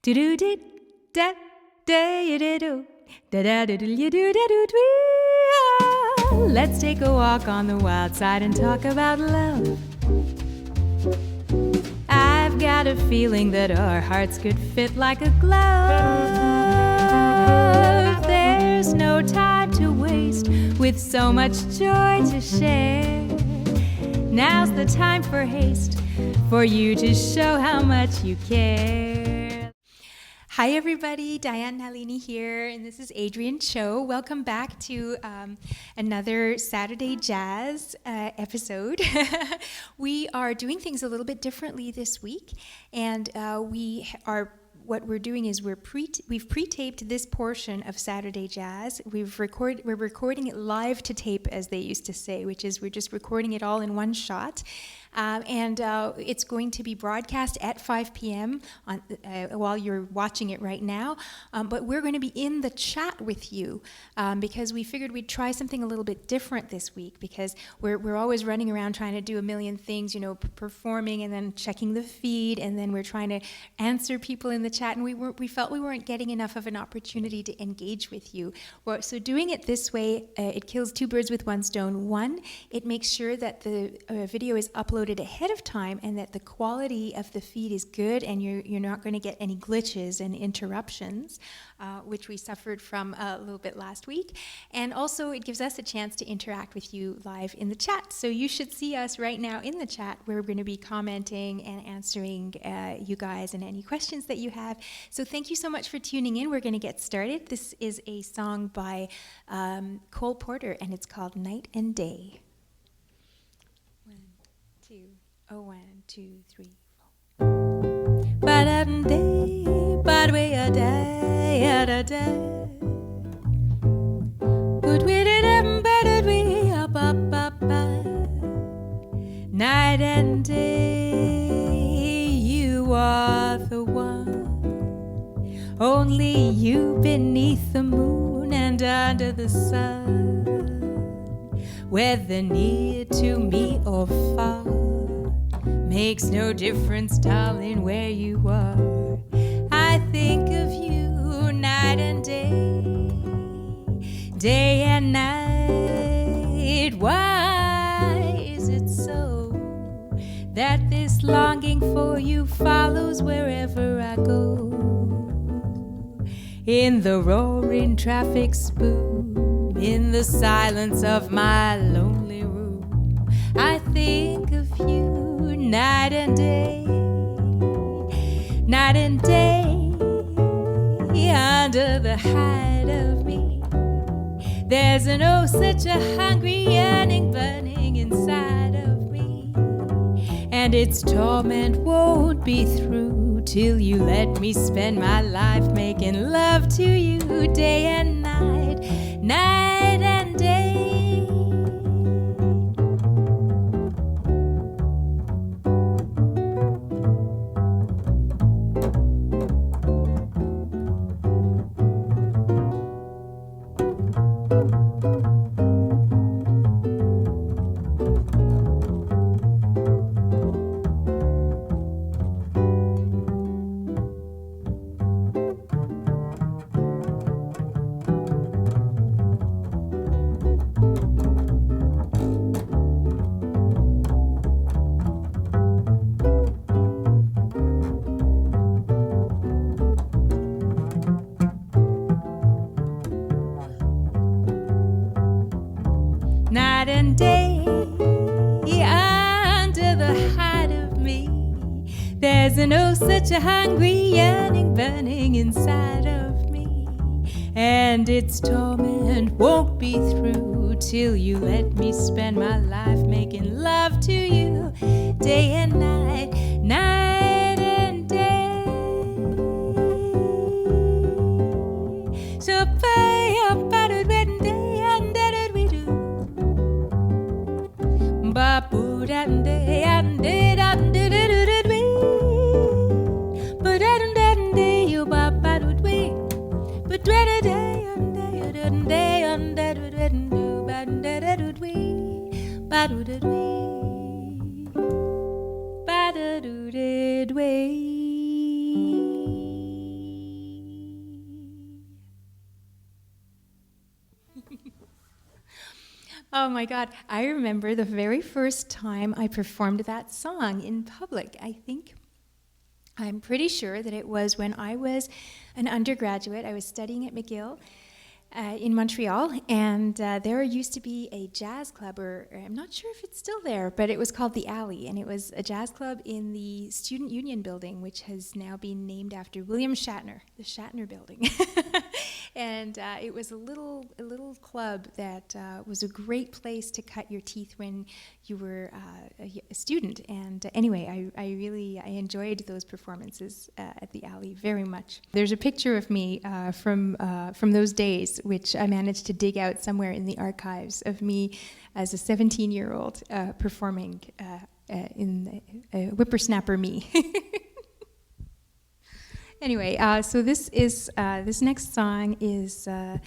Do do do da da da do da da do you do da do dwee. Let's take a walk on the wild side and talk about love. I've got a feeling that our hearts could fit like a glove. There's no time to waste with so much joy to share. Now's the time for haste, for you to show how much you care. Hi everybody, Diane Nalini here, and this is Adrian Cho. Welcome back to another Saturday Jazz episode. We are doing things a little bit differently this week, and what we're doing is we've pre-taped this portion of Saturday Jazz. We're recording it live to tape, as they used to say, which is we're just recording it all in one shot. And it's going to be broadcast at 5 p.m. While you're watching it right now. But we're going to be in the chat with you because we figured we'd try something a little bit different this week, because we're always running around trying to do a million things, performing and then checking the feed, and then we're trying to answer people in the chat, and we felt we weren't getting enough of an opportunity to engage with you. So doing it this way, it kills two birds with one stone. One, it makes sure that the video is uploaded ahead of time and that the quality of the feed is good, and you're not going to get any glitches and interruptions, which we suffered from a little bit last week. And also it gives us a chance to interact with you live in the chat. So you should see us right now in the chat, where we're going to be commenting and answering you guys and any questions that you have. So thank you so much for tuning in. We're going to get started. This is a song by Cole Porter, and it's called Night and Day. 1, 2, 3, 4. Ba-da-day, ba-da-way-a-day. Night and day, you are the one. Only you beneath the moon and under the sun. Whether near to me or far, makes no difference, darling, where you are. I think of you night and day, day and night. Why is it so that this longing for you follows wherever I go? In the roaring traffic's boom, in the silence of my lonely room, I think of you night and day, night and day, under the hide of me. There's such a hungry yearning burning inside of me, and its torment won't be through till you let me spend my life making love to you day and night, night and day. Night and day, under the hide of me, there's such a hungry yearning burning inside of me, and its torment won't be through till you let me spend my life making love to you day and night, night and day. So pay up out of day and day we do. Ba-boo and day and day and day we. But and day you ba-ba-do we. But day and day and day and day and do ba-da-do we. Ba-do-do we. Ba-da-do-do we. Oh my God. I remember the very first time I performed that song in public. I'm pretty sure that it was when I was an undergraduate. I was studying at McGill in Montreal, and there used to be a jazz club, or I'm not sure if it's still there, but it was called The Alley, and it was a jazz club in the Student Union building, which has now been named after William Shatner, the Shatner building. And it was a little club that was a great place to cut your teeth when you were a student. And anyway, I enjoyed those performances at the Alley very much. There's a picture of me from those days, which I managed to dig out somewhere in the archives of me as a 17-year-old performing in Whippersnapper Me. Anyway, so this next song is a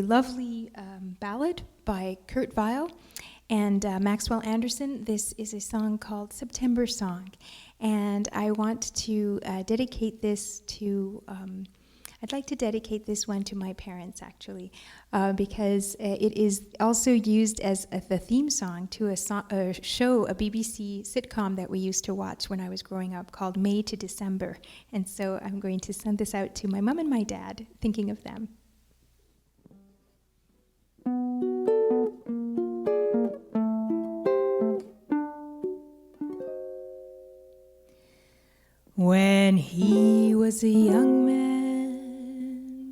lovely ballad by Kurt Weill and Maxwell Anderson. This is a song called September Song, and I want to dedicate this to. I'd like to dedicate this one to my parents, actually, because it is also used as the theme song to a show, a BBC sitcom that we used to watch when I was growing up called May to December. And so I'm going to send this out to my mom and my dad, thinking of them. When he was a young man,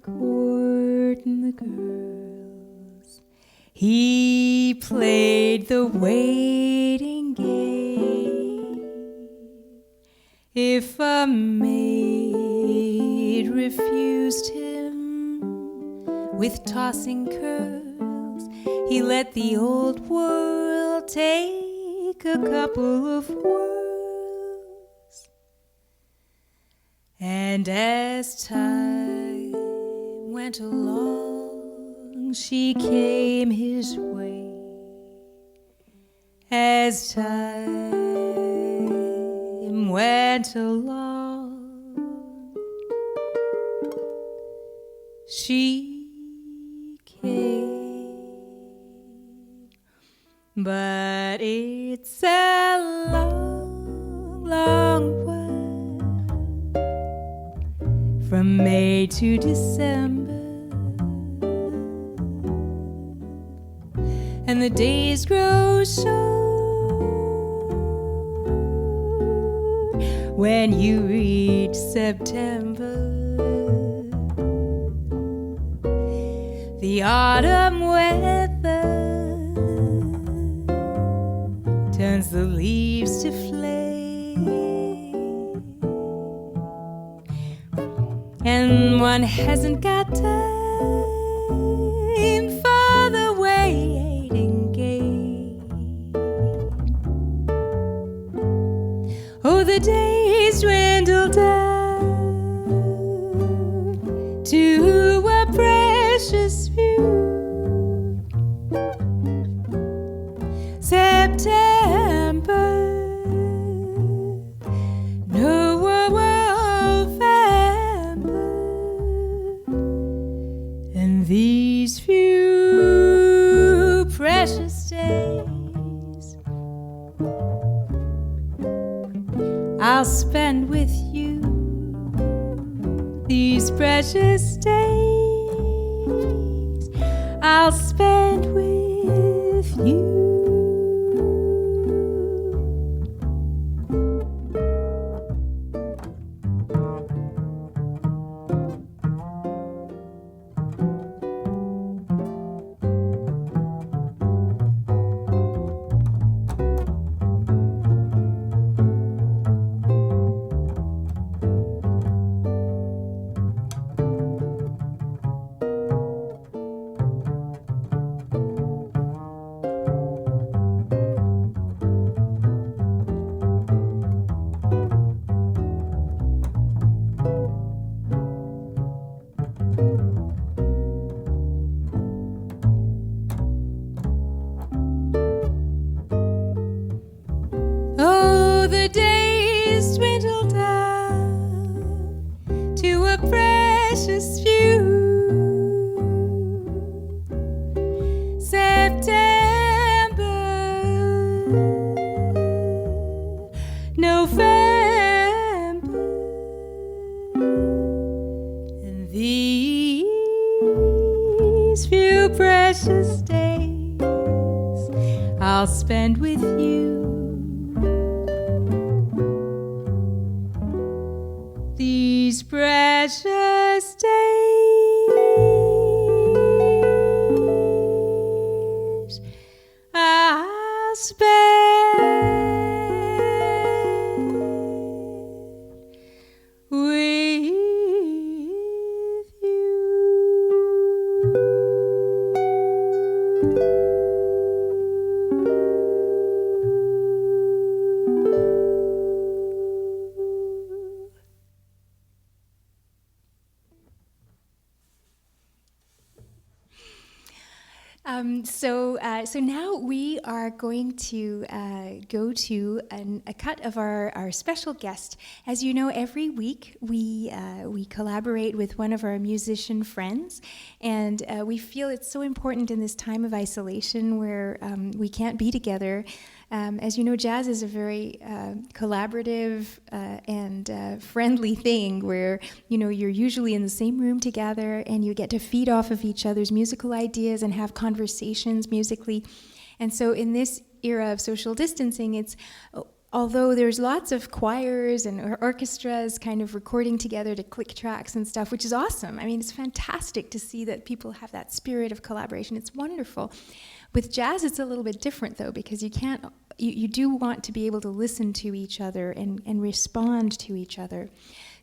courting the girls, he played the waiting game. If a maid refused him with tossing curls, he let the old world take a couple of whirls. And as time went along, she came his way. As time went along, she came. But it's a long, long way from May to December, and the days grow short when you reach September. The autumn weather turns the leaves to flame, and one hasn't got time for the waiting game. Oh, the days dwindle down to a precious few. September, these few precious days I'll spend with you. These precious days I'll spend with you. November. And these few precious days I'll spend with you. These precious days I'll spend with you. So now we are going to go to a cut of our special guest. As you know, every week we collaborate with one of our musician friends, and we feel it's so important in this time of isolation where we can't be together. As you know, jazz is a very collaborative and friendly thing where, you know, you're usually in the same room together and you get to feed off of each other's musical ideas and have conversations musically. And so in this era of social distancing, although there's lots of choirs and orchestras kind of recording together to click tracks and stuff, which is awesome. I mean, it's fantastic to see that people have that spirit of collaboration. It's wonderful. With jazz, it's a little bit different, though, because you do want to be able to listen to each other and respond to each other.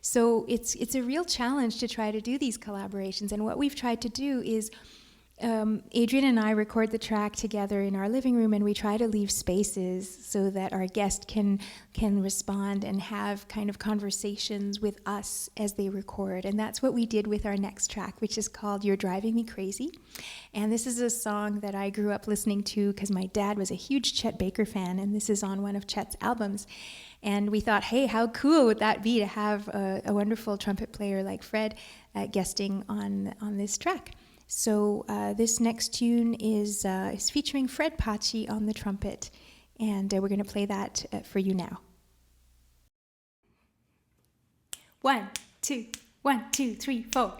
So it's a real challenge to try to do these collaborations. And what we've tried to do is Adrian and I record the track together in our living room, and we try to leave spaces so that our guest can respond and have kind of conversations with us as they record. And that's what we did with our next track, which is called You're Driving Me Crazy. And this is a song that I grew up listening to because my dad was a huge Chet Baker fan, and this is on one of Chet's albums. And we thought, hey, how cool would that be to have a wonderful trumpet player like Fred guesting on this track. So this next tune is featuring Fred Paci on the trumpet, and we're going to play that for you now. 1, 2, 1, 2, 3, 4.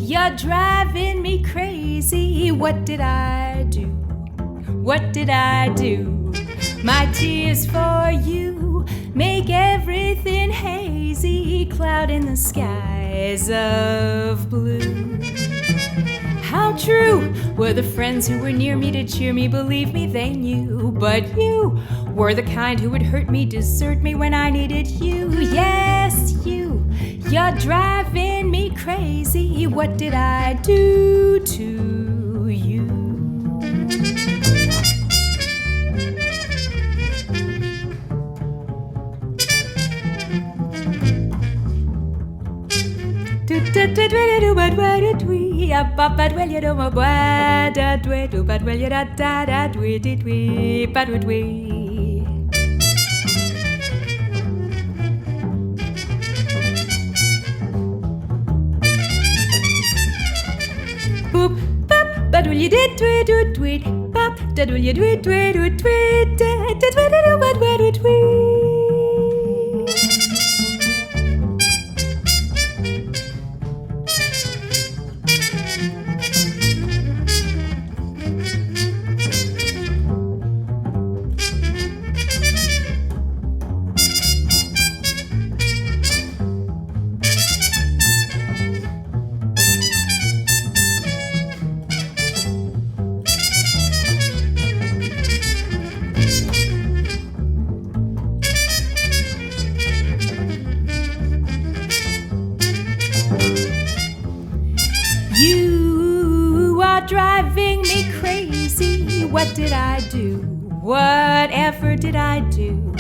You're driving me crazy. What did I do? What did I do? My tears for you make everything hazy, cloud in the skies of blue. How true were the friends who were near me to cheer me? Believe me, they knew. But you were the kind who would hurt me, desert me when I needed you. Yes, you. You're driving me crazy. What did I do to you? But will you did tweet do tweet pop? That will you tweet tweet do tweet that will you do but will you tweet? Driving me crazy. What did I do? Whatever did I do?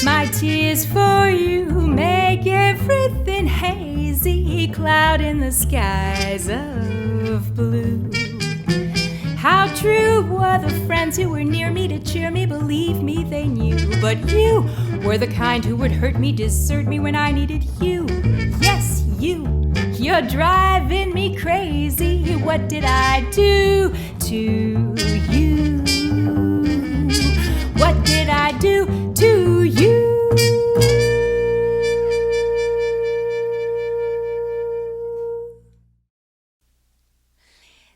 My tears for you make everything hazy, cloud in the skies of blue. How true were the friends friends who were near me to cheer me, believe me, they knew. But you were the kind who would hurt me, desert me when I needed you. Yes, you. You're driving me crazy. What did I do to you? What did I do to you?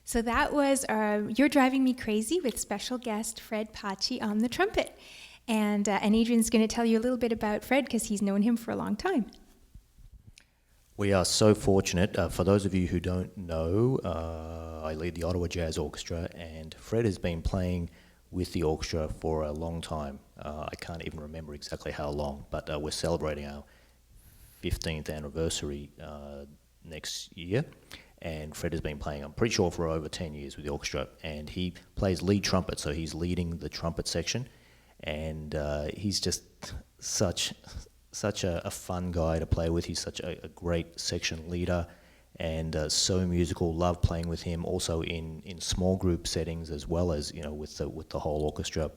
So that was You're Driving Me Crazy with special guest Fred Paci on the trumpet. And Adrian's going to tell you a little bit about Fred because he's known him for a long time. We are so fortunate. For those of you who don't know, I lead the Ottawa Jazz Orchestra, and Fred has been playing with the orchestra for a long time. I can't even remember exactly how long, but we're celebrating our 15th anniversary next year. And Fred has been playing, I'm pretty sure, for over 10 years with the orchestra, and he plays lead trumpet, so he's leading the trumpet section, and he's just such a fun guy to play with. He's such a great section leader, and so musical. Love playing with him, also in small group settings as well as with the whole orchestra.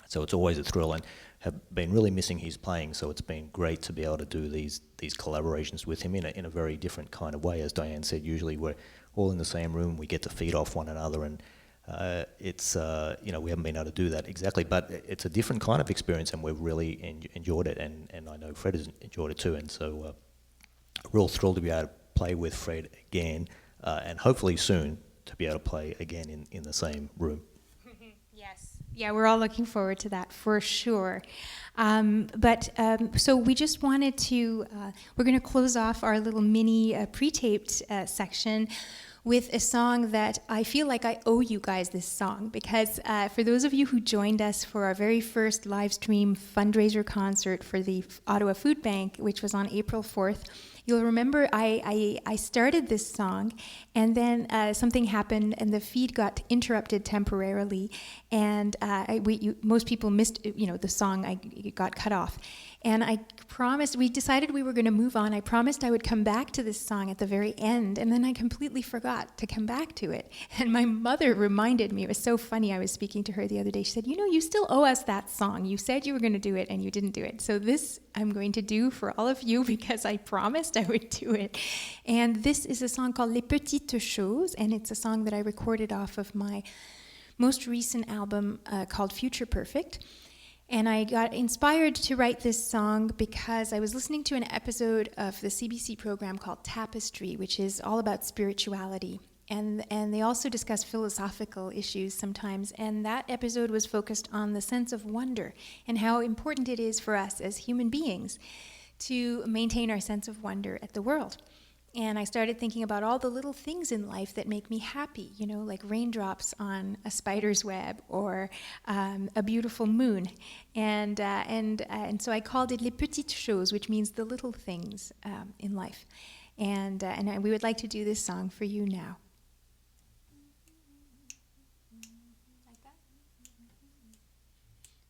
So it's always a thrill, and have been really missing his playing. So it's been great to be able to do these collaborations with him in a very different kind of way. As Diane said, usually we're all in the same room, we get to feed off one another, and it's we haven't been able to do that exactly, but it's a different kind of experience, and we've really enjoyed it, and I know Fred has enjoyed it too. And so real thrilled to be able to play with Fred again, and hopefully soon to be able to play again in the same room. Yes. Yeah, we're all looking forward to that for sure. So we just wanted to, we're going to close off our little mini pre-taped section with a song that I feel like I owe you guys this song, because for those of you who joined us for our very first live stream fundraiser concert for the Ottawa Food Bank, which was on April 4th, you'll remember I started this song, and then something happened and the feed got interrupted temporarily, and most people missed the song. It got cut off. And I promised, we decided we were going to move on. I promised I would come back to this song at the very end, and then I completely forgot to come back to it. And my mother reminded me. It was so funny. I was speaking to her the other day. She said, you still owe us that song. You said you were going to do it, and you didn't do it. So this I'm going to do for all of you because I promised I would do it. And this is a song called Les Petites Choses, and it's a song that I recorded off of my most recent album called Future Perfect. And I got inspired to write this song because I was listening to an episode of the CBC program called Tapestry, which is all about spirituality. And they also discuss philosophical issues sometimes. And that episode was focused on the sense of wonder and how important it is for us as human beings to maintain our sense of wonder at the world. And I started thinking about all the little things in life that make me happy, like raindrops on a spider's web or a beautiful moon. And so I called it Les Petites Choses, which means the little things in life. And we would like to do this song for you now. Like that?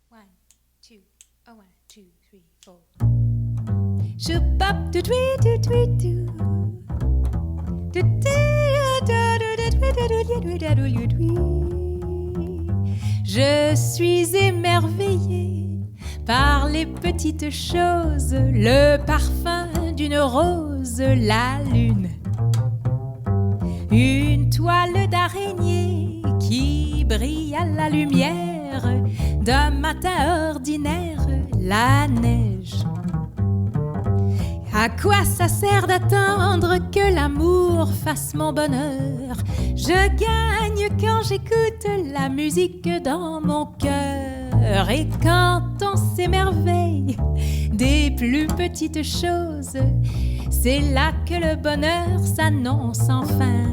1, 2, 1, 2, 3, 4. Shoop-up, do-tweet-do-tweet-do. Je suis émerveillée par les petites choses, le parfum d'une rose, la lune, une toile d'araignée qui brille à la lumière d'un matin ordinaire, la neige. À quoi ça sert d'attendre que l'amour fasse mon bonheur? Je gagne quand j'écoute la musique dans mon cœur. Et quand on s'émerveille des plus petites choses, c'est là que le bonheur s'annonce enfin.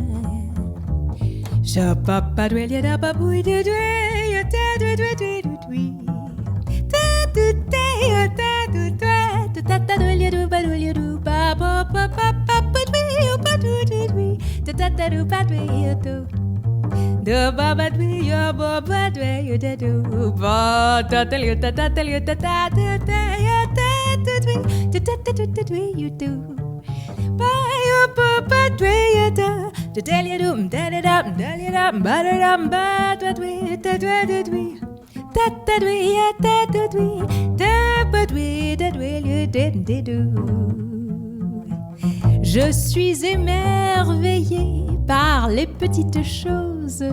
Je suis émerveillée par les petites choses,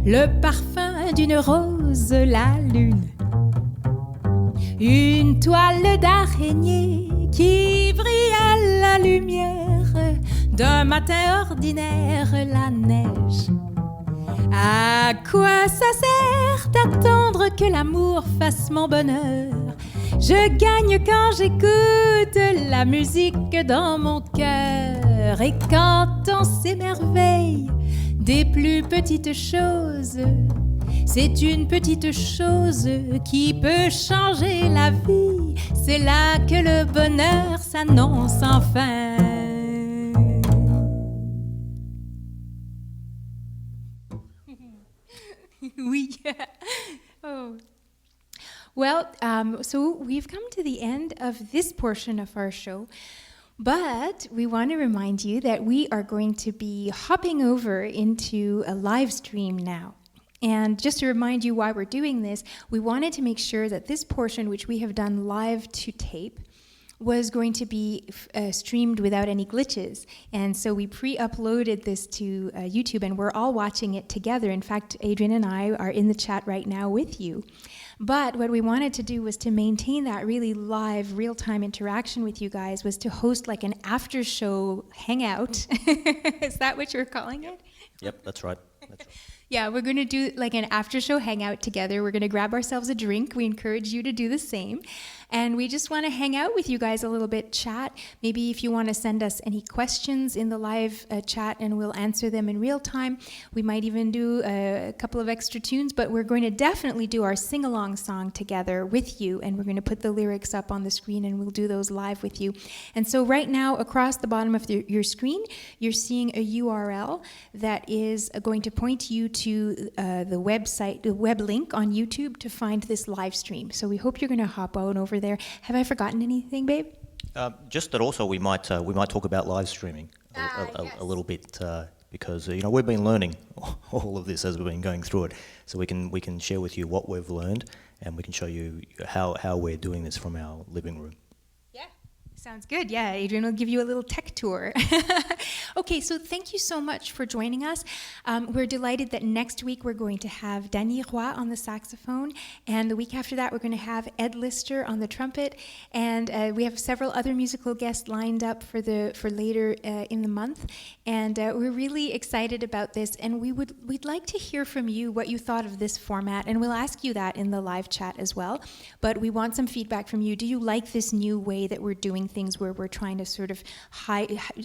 le parfum d'une rose, la lune. Une toile d'araignée qui brille à la lumière d'un matin ordinaire, la neige. À quoi ça sert d'attendre que l'amour fasse mon bonheur? Je gagne quand j'écoute la musique dans mon cœur. Et quand on s'émerveille des plus petites choses, c'est une petite chose qui peut changer la vie. C'est là que le bonheur s'annonce enfin. Oui. Oh. Well, so we've come to the end of this portion of our show, but we want to remind you that we are going to be hopping over into a live stream now. And just to remind you why we're doing this, we wanted to make sure that this portion, which we have done live to tape, was going to be streamed without any glitches. And so we pre-uploaded this to YouTube, and we're all watching it together. In fact, Adrian and I are in the chat right now with you. But what we wanted to do was to maintain that really live, real-time interaction with you guys, was to host like an after-show hangout. Is that what you're calling it? Yep, that's right. That's right. Yeah, we're going to do like an after-show hangout together. We're going to grab ourselves a drink. We encourage you to do the same. And we just want to hang out with you guys a little bit, chat. Maybe if you want to send us any questions in the live chat, and we'll answer them in real time. We might even do a couple of extra tunes, but we're going to definitely do our sing-along song together with you, and we're going to put the lyrics up on the screen, and we'll do those live with you. And so right now, across the bottom of your screen, you're seeing a URL that is going to point you to the website, the web link on YouTube to find this live stream. So we hope you're going to hop on over there. Have I forgotten anything, babe? Just that also we might talk about live streaming a little bit because we've been learning all of this as we've been going through it. So we can share with you what we've learned, and we can show you how we're doing this from our living room. Sounds good. Yeah, Adrian will give you a little tech tour. Okay, so thank you so much for joining us. We're delighted that next week we're going to have Danny Roy on the saxophone, and the week after that we're going to have Ed Lister on the trumpet, and we have several other musical guests lined up for later in the month, and we're really excited about this, and we'd like to hear from you what you thought of this format, and we'll ask you that in the live chat as well. But we want some feedback from you. Do you like this new way that we're doing things, where we're trying to sort of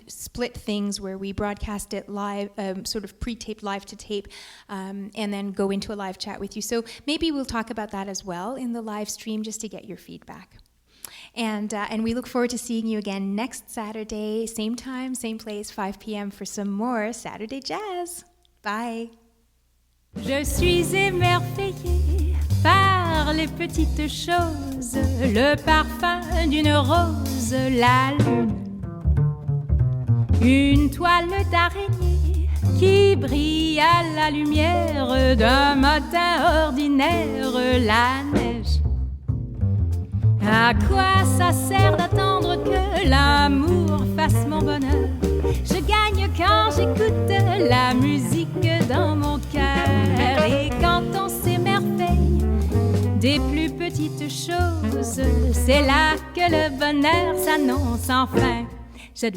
split things, where we broadcast it live, sort of pre-taped live to tape, and then go into a live chat with you? So maybe we'll talk about that as well in the live stream, just to get your feedback. And we look forward to seeing you again next Saturday, same time, same place, 5 p.m. for some more Saturday Jazz. Bye. Je suis émerveillée par les petites choses, le parfum d'une rose, la lune. Une toile d'araignée qui brille à la lumière d'un matin ordinaire, la neige. À quoi ça sert d'attendre que l'amour fasse mon bonheur? Je gagne quand j'écoute la musique dans mon cœur. Et quand on s'émerveille des plus petites choses, c'est là que le bonheur s'annonce enfin. Je